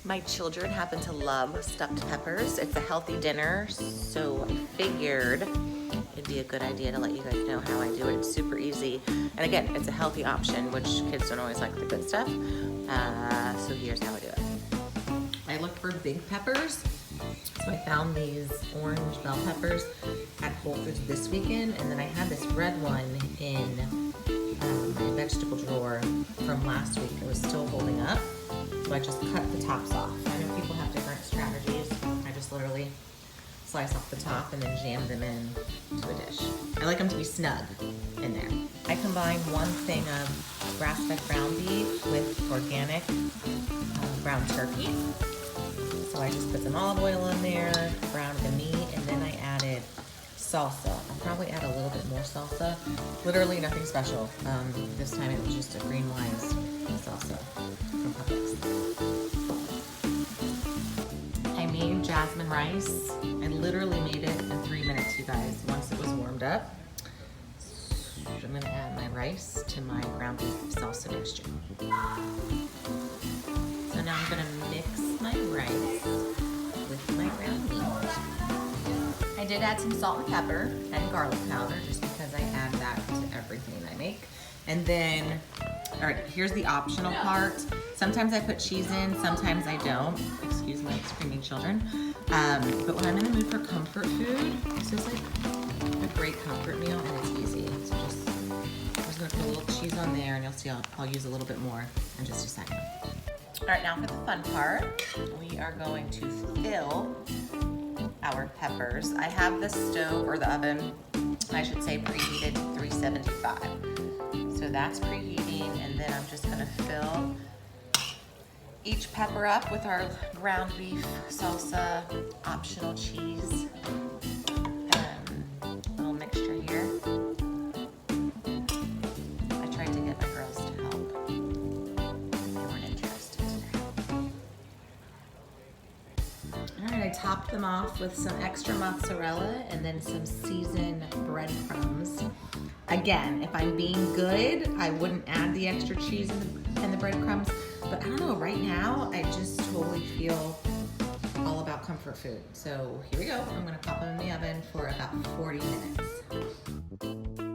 My children happen to love stuffed peppers. It's a healthy dinner, so I figured it'd be a good idea to let you guys know how I do it. It's super easy. And again, it's a healthy option, which kids don't always like the good stuff. So here's how I do it. I looked for big peppers. So I found these orange bell peppers at Whole Foods this weekend, and then I had this red one in my vegetable drawer from last week. It was still holding up, so I just cut the tops off. I know people have different strategies. I just literally slice off the top and then jam them in to a dish. I like them to be snug in there. I combine 1 thing of grass-fed ground beef with organic ground turkey. So I just put some olive oil in there, browned the meat, and then I added salsa. I'll probably add a little bit more salsa. Literally nothing special. This time it was just a green wise salsa from Publix. I made jasmine rice. I literally made it in 3 minutes, you guys, once it was warmed up. So I'm gonna add my rice to my ground beef salsa mixture. So now I'm gonna mix my rice with my ground beef. I did add some salt and pepper and garlic powder just because I add that to everything I make. And then, all right, here's the optional part. Sometimes I put cheese in, sometimes I don't. Excuse my screaming children. But when I'm in the mood for comfort food, this is like a great comfort meal and it's easy. So I'm just gonna put a little cheese on there and you'll see I'll use a little bit more in just a second. All right, now for the fun part, we are going to fill our peppers. I have the stove, or the oven, I should say, preheated to 375. So that's preheating, and then I'm just gonna fill each pepper up with our ground beef salsa, optional cheese, little mixture here. I tried to get my girls to help. They weren't interested today. All right, I topped them off with some extra mozzarella and then some seasoned breadcrumbs. Again, if I'm being good, I wouldn't add the extra cheese and the breadcrumbs, but I don't know, right now, I just totally feel all about comfort food. So here we go. I'm gonna pop them in the oven for about 40 minutes.